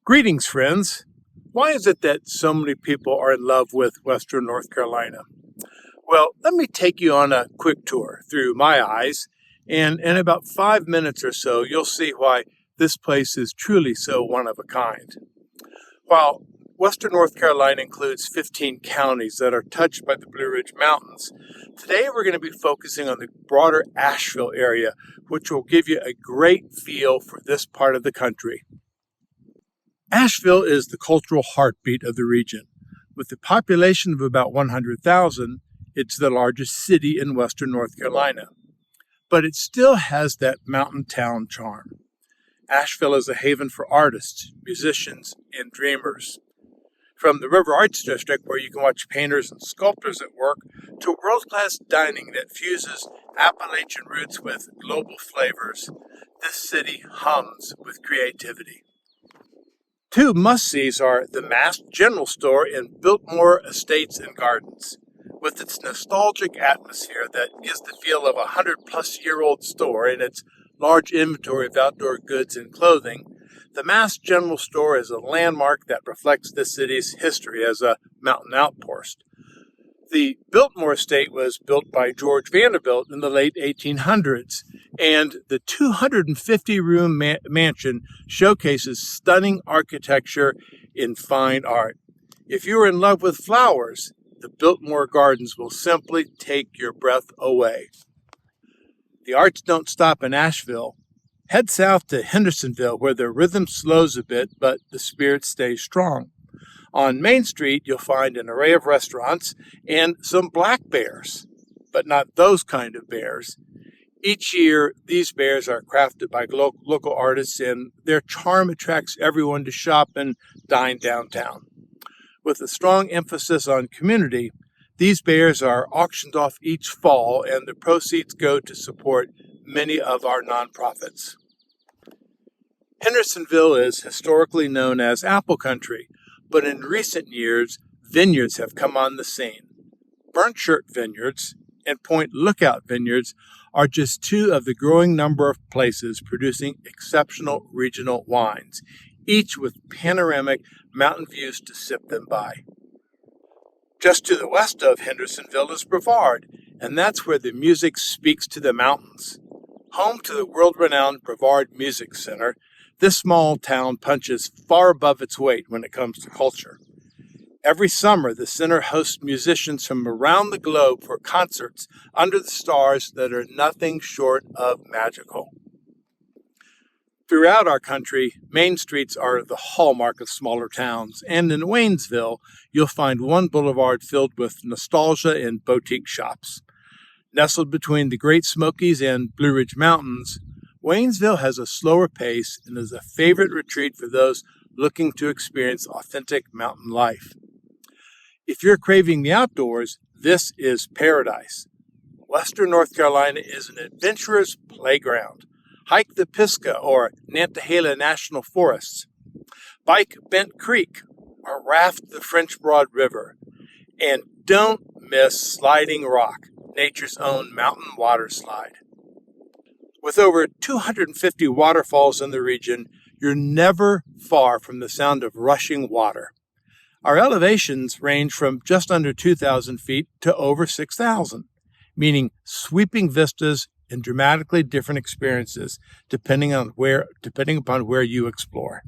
Greetings, friends. Why is it that so many people are in love with Western North Carolina? Well, let me take you on a quick tour through my eyes, and in about 5 minutes or so, you'll see why this place is truly so one of a kind. While Western North Carolina includes 15 counties that are touched by the Blue Ridge Mountains, today we're going to be focusing on the broader Asheville area, which will give you a great feel for this part of the country. Asheville is the cultural heartbeat of the region. With a population of about 100,000, it's the largest city in Western North Carolina. But it still has that mountain town charm. Asheville is a haven for artists, musicians, and dreamers. From the River Arts District, where you can watch painters and sculptors at work, to world-class dining that fuses Appalachian roots with global flavors, this city hums with creativity. Two must-sees are the Mass General Store and Biltmore Estates and Gardens. With its nostalgic atmosphere that gives the feel of a 100-plus-year-old store and its large inventory of outdoor goods and clothing, the Mass General Store is a landmark that reflects this city's history as a mountain outpost. The Biltmore Estate was built by George Vanderbilt in the late 1800s, and the 250-room mansion showcases stunning architecture in fine art. If you're in love with flowers, the Biltmore Gardens will simply take your breath away. The arts don't stop in Asheville. Head south to Hendersonville, where the rhythm slows a bit, but the spirit stays strong. On Main Street, you'll find an array of restaurants and some black bears, but not those kind of bears. Each year, these bears are crafted by local artists, and their charm attracts everyone to shop and dine downtown. With a strong emphasis on community, these bears are auctioned off each fall, and the proceeds go to support many of our nonprofits. Hendersonville is historically known as Apple Country, but in recent years, vineyards have come on the scene. Burnt Shirt Vineyards and Point Lookout Vineyards are just two of the growing number of places producing exceptional regional wines, each with panoramic mountain views to sip them by. Just to the west of Hendersonville is Brevard, and that's where the music speaks to the mountains. Home to the world-renowned Brevard Music Center, this small town punches far above its weight when it comes to culture. Every summer, the center hosts musicians from around the globe for concerts under the stars that are nothing short of magical. Throughout our country, main streets are the hallmark of smaller towns, and in Waynesville, you'll find one boulevard filled with nostalgia and boutique shops. Nestled between the Great Smokies and Blue Ridge Mountains, Waynesville has a slower pace and is a favorite retreat for those looking to experience authentic mountain life. If you're craving the outdoors, this is paradise. Western North Carolina is an adventurer's playground. Hike the Pisgah or Nantahala National Forests. Bike Bent Creek or raft the French Broad River. And don't miss Sliding Rock, nature's own mountain water slide. With over 250 waterfalls in the region, you're never far from the sound of rushing water. Our elevations range from just under 2,000 feet to over 6,000, meaning sweeping vistas and dramatically different experiences depending upon where you explore.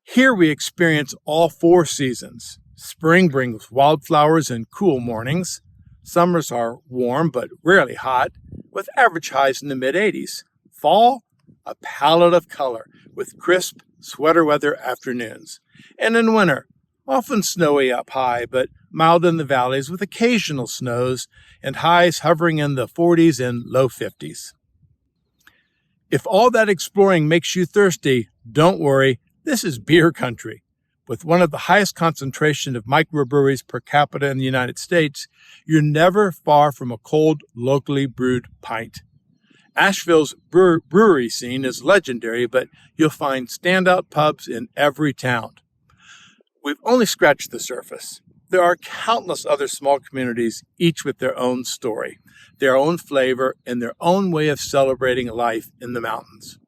Here we experience all four seasons. Spring brings wildflowers and cool mornings. Summers are warm but rarely hot, with average highs in the mid-80s. Fall, a palette of color with crisp, sweater weather afternoons. And in winter, often snowy up high, but mild in the valleys with occasional snows and highs hovering in the 40s and low 50s. If all that exploring makes you thirsty, don't worry, this is beer country. With one of the highest concentration of microbreweries per capita in the United States, you're never far from a cold, locally brewed pint. Asheville's brewery scene is legendary, but you'll find standout pubs in every town. We've only scratched the surface. There are countless other small communities, each with their own story, their own flavor, and their own way of celebrating life in the mountains.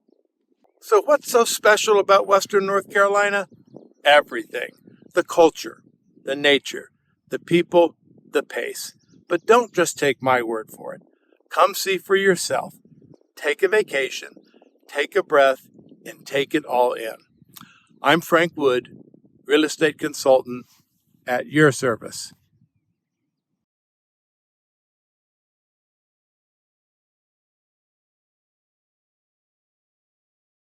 So, what's so special about Western North Carolina? Everything: the culture, the nature, the people, the pace. But don't just take my word for it. Come see for yourself. Take a vacation, take a breath, and take it all in. I'm Frank Wood, real estate consultant at your service.